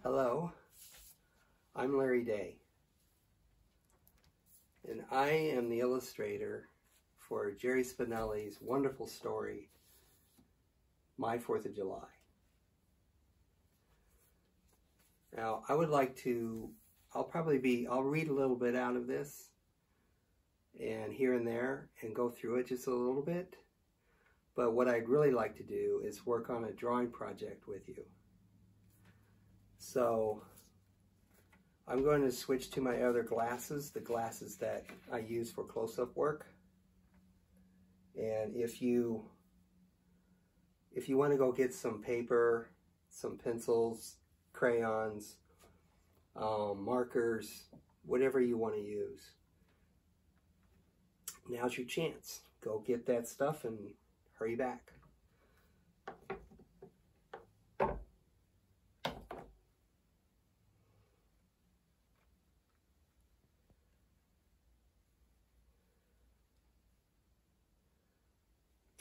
Hello, I'm Larry Day, and I am the illustrator for Jerry Spinelli's wonderful story, My 4th of July. Now, I would like to, I'll read a little bit out of this, and here and there, and go through it just a little bit. But what I'd really like to do is work on a drawing project with you. So I'm going to switch to my other glasses, the glasses that I use for close-up work. And if you want to go get some paper, some pencils, crayons, markers, whatever you want to use, now's your chance. Go get that stuff and hurry back.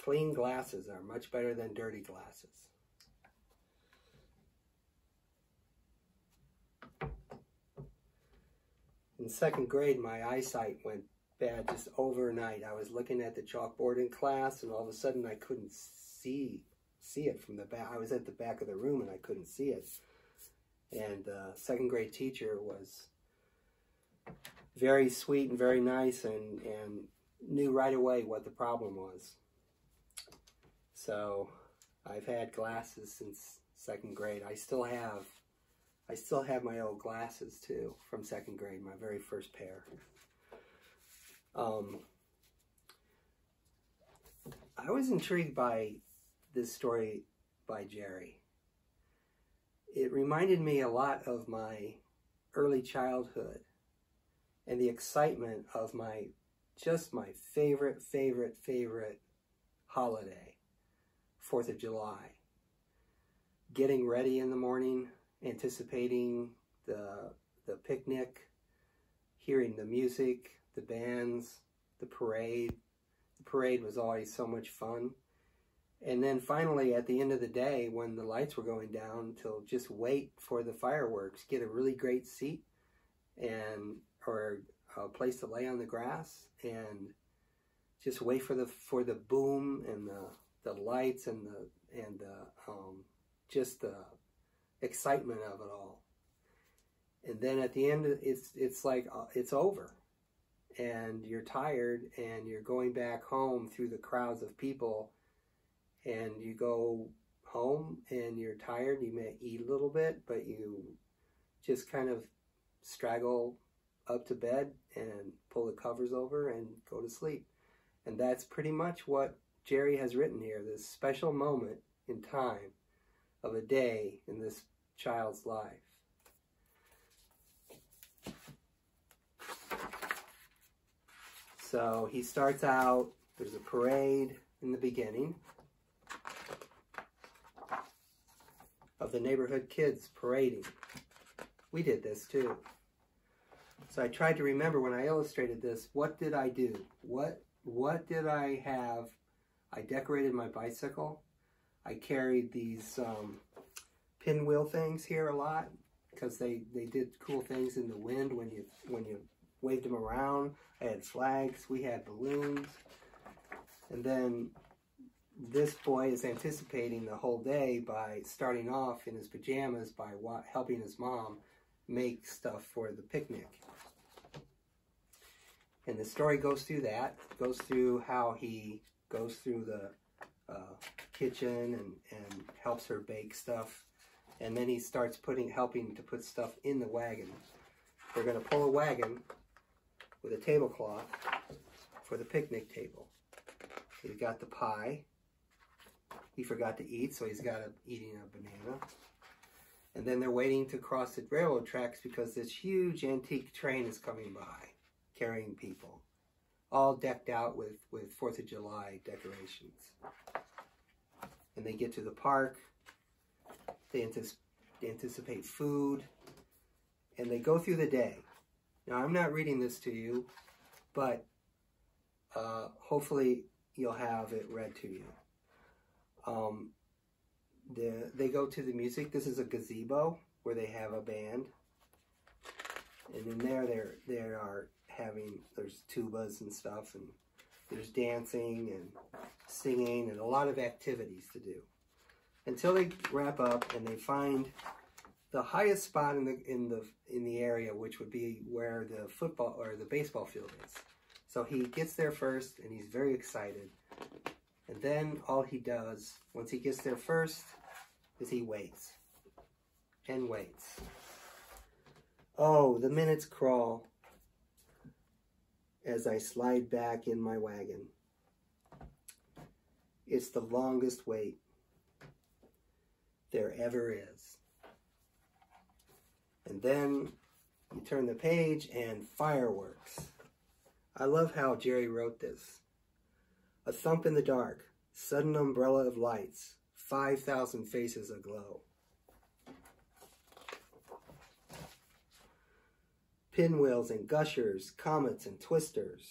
Clean glasses are much better than dirty glasses. In 2nd grade, my eyesight went bad just overnight. I was looking at the chalkboard in class, and all of a sudden I couldn't see it from the back. I was at the back of the room and I couldn't see it. And the 2nd grade teacher was very sweet and very nice, and knew right away what the problem was. So I've had glasses since 2nd grade. I still have my old glasses too from 2nd grade, my very first pair. I was intrigued by this story by Jerry. It reminded me a lot of my early childhood and the excitement of my favorite holiday, 4th of July. Getting ready in the morning, anticipating the picnic, hearing the music, the bands, the parade. The parade was always so much fun. And then finally, at the end of the day, when the lights were going down, to just wait for the fireworks, get a really great seat or a place to lay on the grass, and just wait for the boom and the lights and just the excitement of it all. And then at the end, it's like it's over, and you're tired, and you're going back home through the crowds of people, and you go home and you're tired. You may eat a little bit, but you just kind of straggle up to bed and pull the covers over and go to sleep. And that's pretty much what Jerry has written here, this special moment in time of a day in this child's life. So he starts out, there's a parade in the beginning of the neighborhood kids parading. We did this too. So I tried to remember when I illustrated this, what did I do? What did I have? I decorated my bicycle. I carried these pinwheel things here a lot because they did cool things in the wind when you waved them around. I had flags. We had balloons. And then this boy is anticipating the whole day by starting off in his pajamas by helping his mom make stuff for the picnic. And the story goes through that, goes through how he goes through the kitchen and helps her bake stuff. And then he starts helping to put stuff in the wagon. They're going to pull a wagon with a tablecloth for the picnic table. He's got the pie. He forgot to eat, so he's eating a banana. And then they're waiting to cross the railroad tracks because this huge antique train is coming by, carrying people, all decked out with 4th of July decorations. And they get to the park. They anticipate food, and they go through the day. Now, I'm not reading this to you, but hopefully you'll have it read to you. they go to the music. This is a gazebo where they have a band, and in there there's tubas and stuff, and there's dancing and singing and a lot of activities to do until they wrap up and they find the highest spot in the area, which would be where the football or the baseball field is. So he gets there first and he's very excited. And then all he does, once he gets there first, is he waits and waits. Oh, the minutes crawl as I slide back in my wagon. It's the longest wait there ever is. And then you turn the page and fireworks. I love how Jerry wrote this. A thump in the dark, sudden umbrella of lights, 5,000 faces aglow. Pinwheels and gushers, comets and twisters.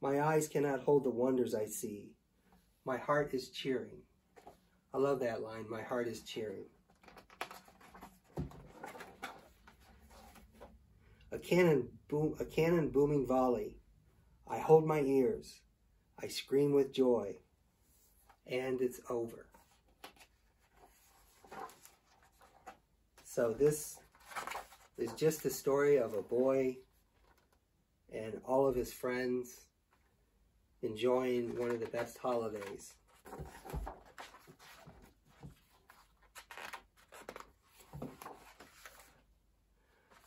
My eyes cannot hold the wonders I see. My heart is cheering. I love that line, my heart is cheering. A cannon booming volley. I hold my ears. I scream with joy. And it's over. So this is just the story of a boy and all of his friends enjoying one of the best holidays.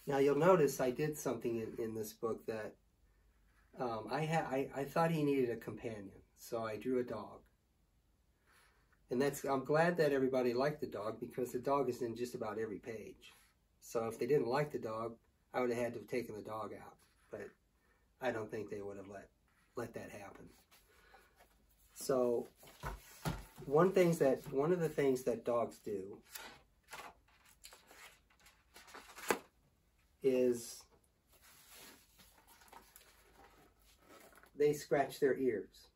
Now you'll notice I did something in this book that I thought he needed a companion, so I drew a dog. And I'm glad that everybody liked the dog because the dog is in just about every page. So if they didn't like the dog, I would have had to have taken the dog out. But I don't think they would have let that happen. So one of the things that dogs do is they scratch their ears.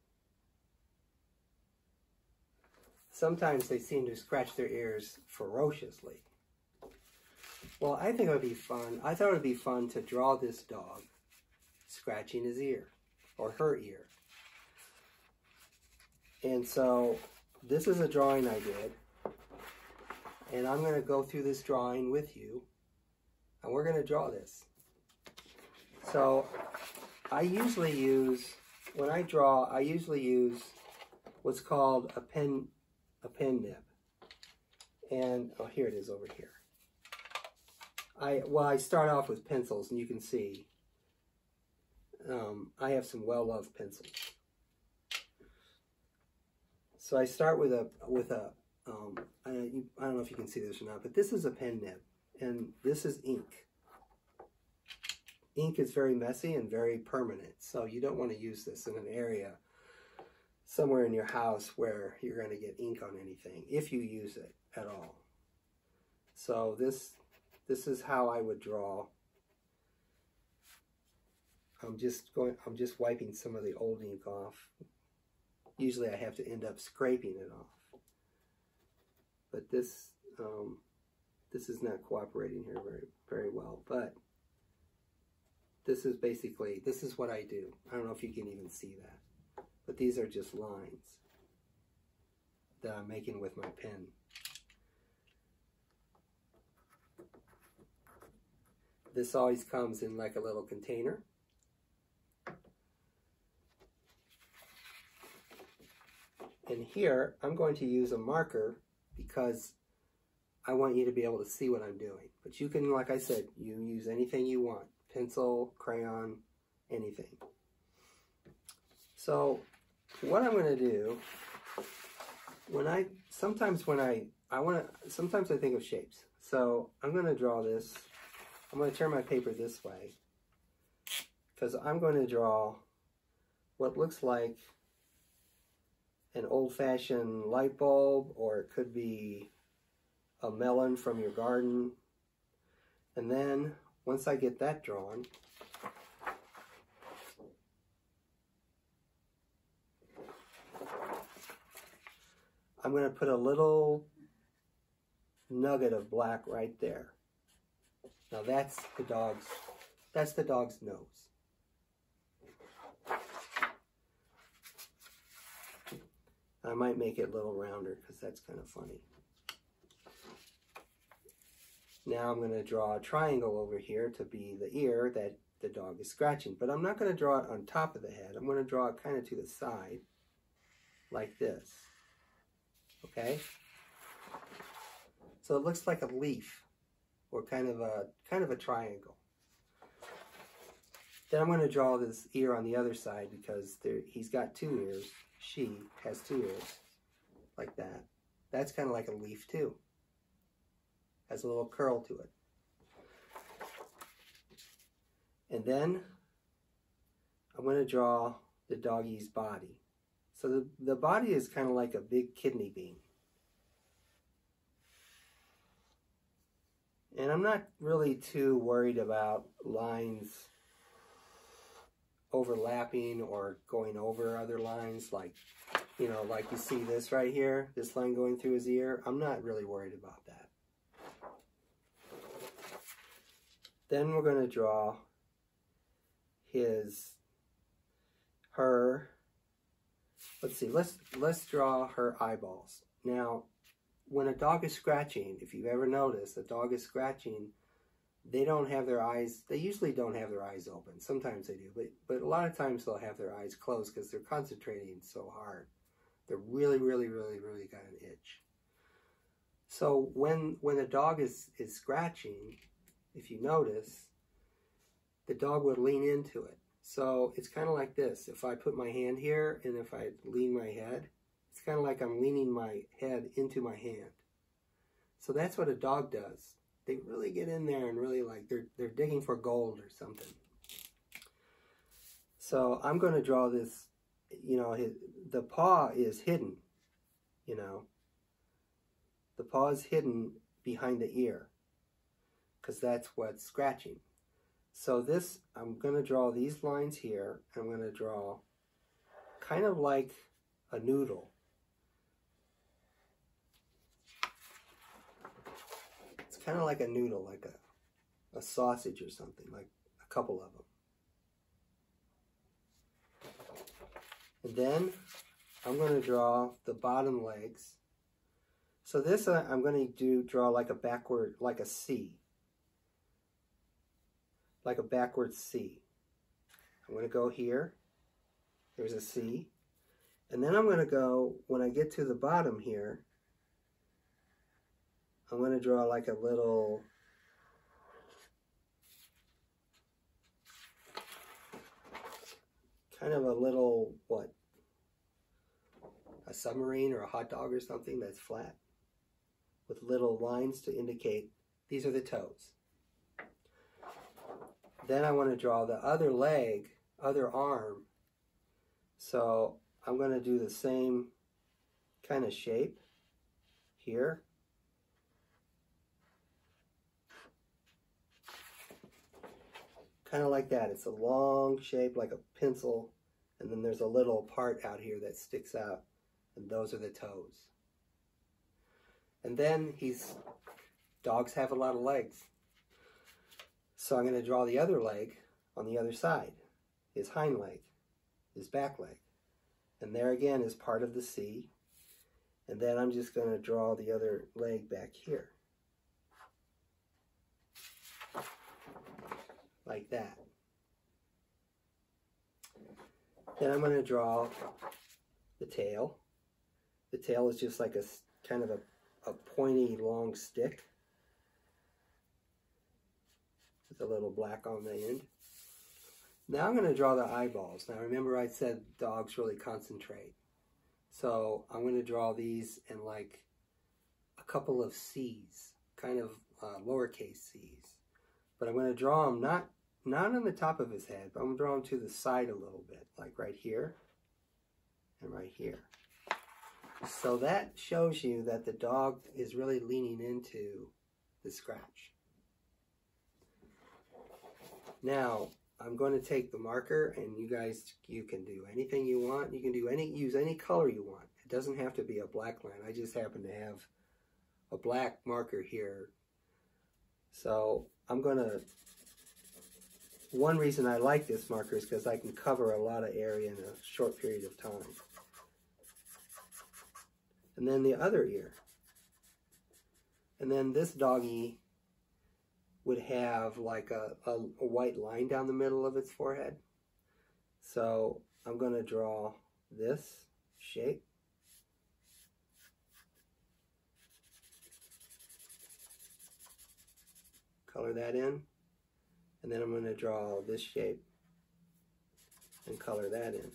Sometimes they seem to scratch their ears ferociously. Well, I think it would be fun. I thought it would be fun to draw this dog scratching his ear or her ear. And so this is a drawing I did. And I'm going to go through this drawing with you. And we're going to draw this. So I usually use, when I draw, I usually use what's called a pen nib. And, oh, here it is over here. I start off with pencils, and you can see I have some well-loved pencils. So I start with I don't know if you can see this or not, but this is a pen nib, and this is ink. Ink is very messy and very permanent, so you don't want to use this in an area somewhere in your house where you're going to get ink on anything, if you use it at all. So this is how I would draw. I'm just wiping some of the old ink off. Usually I have to end up scraping it off. But this is not cooperating here very well. But this is what I do. I don't know if you can even see that. But these are just lines that I'm making with my pen. This always comes in like a little container. And here, I'm going to use a marker because I want you to be able to see what I'm doing. But you can, like I said, you use anything you want. Pencil, crayon, anything. So, what I'm going to do, sometimes I think of shapes. So, I'm going to draw this. I'm going to turn my paper this way because I'm going to draw what looks like an old-fashioned light bulb, or it could be a melon from your garden. And then once I get that drawn, I'm going to put a little nugget of black right there. Now that's the dog's nose. I might make it a little rounder because that's kind of funny. Now I'm going to draw a triangle over here to be the ear that the dog is scratching. But I'm not going to draw it on top of the head. I'm going to draw it kind of to the side, like this. Okay? So it looks like a leaf, or kind of a triangle. Then I'm going to draw this ear on the other side because he's got two ears. She has two ears, like that. That's kind of like a leaf too. Has a little curl to it. And then I'm going to draw the doggy's body. So the body is kind of like a big kidney bean. And I'm not really too worried about lines overlapping or going over other lines, like, you know, like you see this right here, this line going through his ear. I'm not really worried about that. Then we're going to draw her, let's see, let's draw her eyeballs. Now, when a dog is scratching, if you've ever noticed, a dog is scratching, they don't have their eyes, they usually don't have their eyes open. Sometimes they do, but a lot of times they'll have their eyes closed because they're concentrating so hard. They're really got an itch. So when a dog is scratching, if you notice, the dog would lean into it. So it's kind of like this. If I put my hand here and if I lean my head, it's kind of like I'm leaning my head into my hand. So that's what a dog does. They really get in there and really like they're digging for gold or something. So I'm going to draw this, you know, the paw is hidden, you know. The paw is hidden behind the ear because that's what's scratching. So this, I'm going to draw these lines here. I'm going to draw kind of like a noodle. It's kind of like a noodle, like a sausage or something, like a couple of them. And then I'm going to draw the bottom legs. So this I'm going to draw like a backward, like a C. Like a backwards C. I'm going to go here. There's a C. And then I'm going to go, when I get to the bottom here, I'm going to draw like a little, kind of a little, what? A submarine or a hot dog or something that's flat with little lines to indicate these are the toes. Then I want to draw the other leg, other arm. So I'm going to do the same kind of shape here. Kind of like that. It's a long shape like a pencil, and then there's a little part out here that sticks out, and those are the toes. And then dogs have a lot of legs. So I'm going to draw the other leg on the other side, his hind leg, his back leg. And there again is part of the C. And then I'm just going to draw the other leg back here. Like that. Then I'm going to draw the tail. The tail is just like a kind of a pointy long stick with a little black on the end. Now I'm going to draw the eyeballs. Now remember I said dogs really concentrate. So I'm going to draw these in like a couple of C's, kind of lowercase c's. But I'm going to draw them not on the top of his head, but I'm going to draw them to the side a little bit, like right here and right here. So that shows you that the dog is really leaning into the scratch. Now, I'm going to take the marker, and you can do anything you want. You can use any color you want. It doesn't have to be a black line. I just happen to have a black marker here. So I'm going to, one reason I like this marker is because I can cover a lot of area in a short period of time. And then the other ear. And then this doggy would have like a white line down the middle of its forehead. So I'm going to draw this shape. Color that in. And then I'm going to draw this shape and color that in.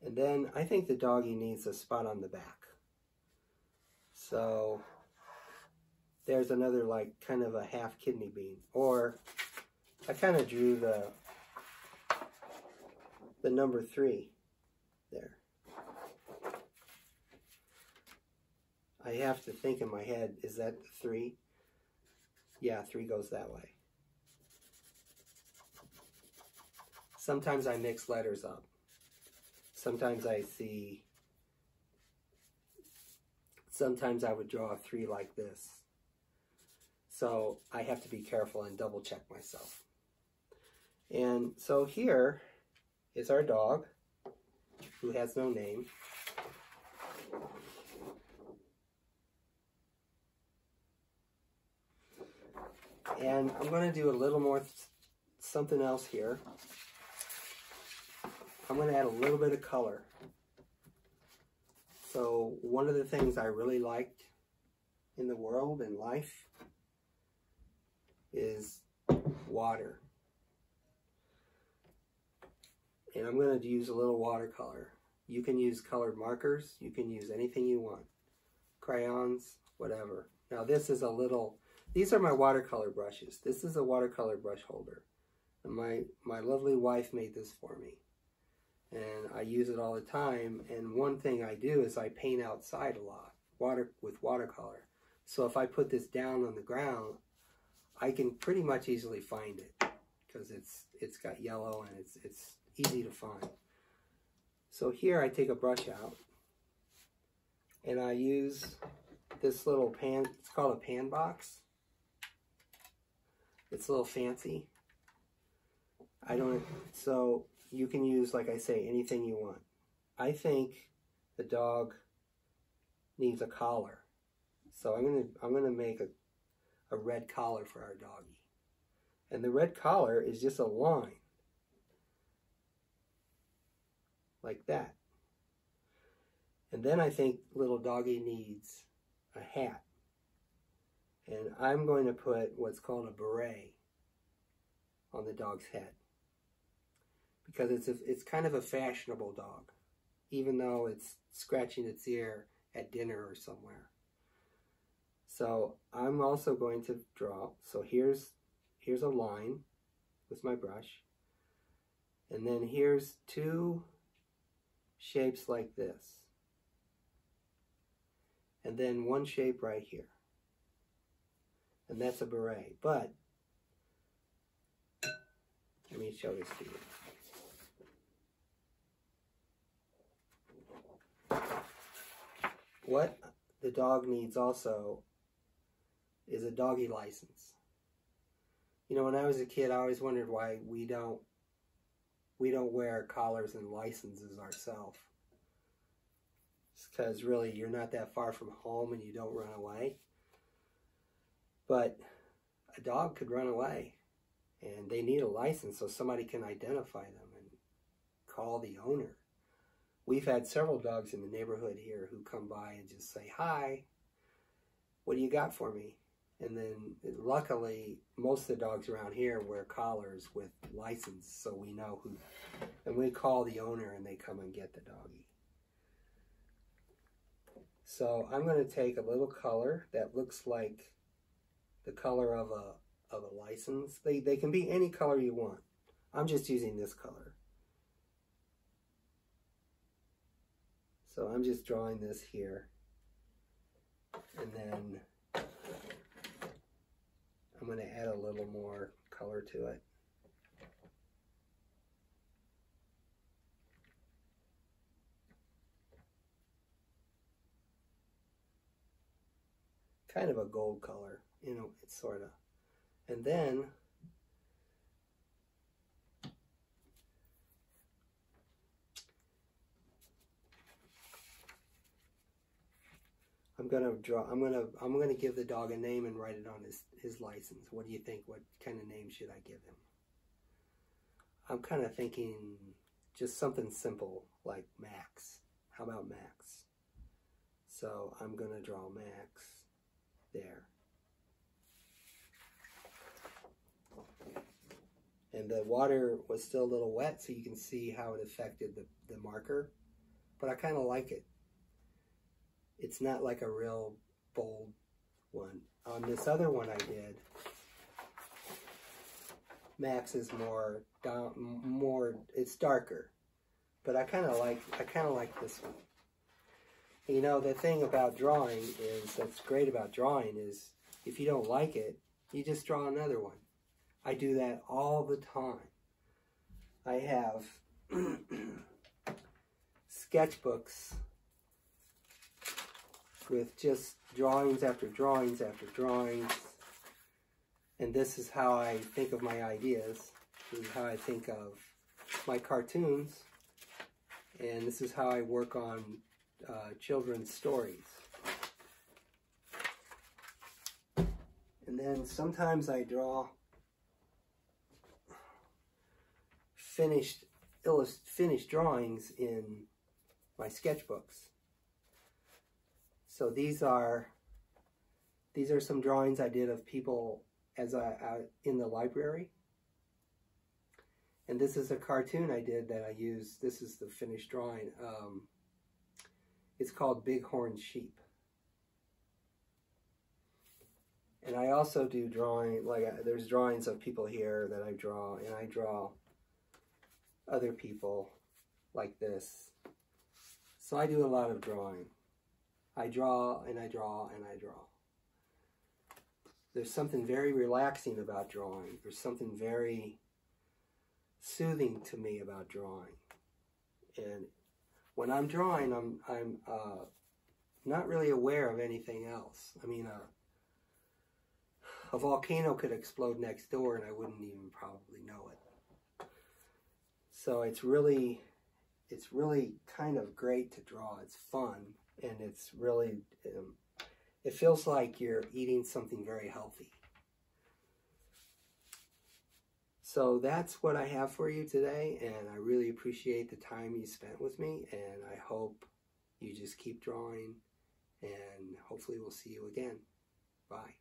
And then I think the doggy needs a spot on the back. So there's another like kind of a half kidney bean. Or I kind of drew the number 3 there. I have to think in my head, is that the 3? Yeah, 3 goes that way. Sometimes I mix letters up. Sometimes I see, sometimes I would draw a 3 like this. So I have to be careful and double check myself. And so here is our dog, who has no name. And I'm going to do a little more something else here. I'm going to add a little bit of color. So one of the things I really liked in the world and life is water. And I'm going to use a little watercolor. You can use colored markers. You can use anything you want. Crayons, whatever. Now this is a little, these are my watercolor brushes. This is a watercolor brush holder. And my lovely wife made this for me. And I use it all the time. And one thing I do is I paint outside a lot with watercolor. So if I put this down on the ground, I can pretty much easily find it because it's got yellow and it's easy to find. So here I take a brush out and I use this little pan. It's called a pan box. It's a little fancy. So you can use, like I say, anything you want. I think the dog needs a collar. So I'm gonna make a red collar for our doggy. And the red collar is just a line. Like that. And then I think little doggy needs a hat. And I'm going to put what's called a beret on the dog's head. Because it's kind of a fashionable dog, even though it's scratching its ear at dinner or somewhere. So I'm also going to draw. So here's a line with my brush, and then here's 2 shapes like this, and then 1 shape right here, and that's a beret. But let me show this to you. What the dog needs also is a doggy license. You know, when I was a kid, I always wondered why we don't wear collars and licenses ourselves. It's because really you're not that far from home and you don't run away. But a dog could run away and they need a license so somebody can identify them and call the owner. We've had several dogs in the neighborhood here who come by and just say, "Hi, what do you got for me?" And then luckily, most of the dogs around here wear collars with license, so we know who. And we call the owner and they come and get the doggy. So I'm going to take a little color that looks like the color of a license. They can be any color you want. I'm just using this color. So I'm just drawing this here, and then I'm going to add a little more color to it. kind of a gold color, you know, it's sort of. And then I'm gonna give the dog a name and write it on his license. What do you think? What kind of name should I give him? I'm kind of thinking just something simple like Max. How about Max? So I'm gonna draw Max there. And the water was still a little wet, so you can see how it affected the marker. But I kind of like it. It's not like a real bold one. On this other one I did, Max is more it's darker. But I kind of like this one. You know, the thing about drawing is, that's great about drawing is, if you don't like it, you just draw another one. I do that all the time. I have sketchbooks with just drawings after drawings after drawings. And this is how I think of my ideas. This is how I think of my cartoons. And this is how I work on children's stories. And then sometimes I draw finished drawings in my sketchbooks. So these are some drawings I did of people in the library. And this is a cartoon I did that I used. This is the finished drawing. It's called Bighorn Sheep. And I also do drawing, there's drawings of people here that I draw, and I draw other people like this. So I do a lot of drawing. I draw and I draw and I draw. There's something very relaxing about drawing. There's something very soothing to me about drawing. And when I'm drawing, I'm not really aware of anything else. I mean, a volcano could explode next door and I wouldn't even probably know it. So it's really kind of great to draw. It's fun, and it's really, it feels like you're eating something very healthy. So that's what I have for you today, and I really appreciate the time you spent with me, and I hope you just keep drawing, and hopefully we'll see you again. Bye.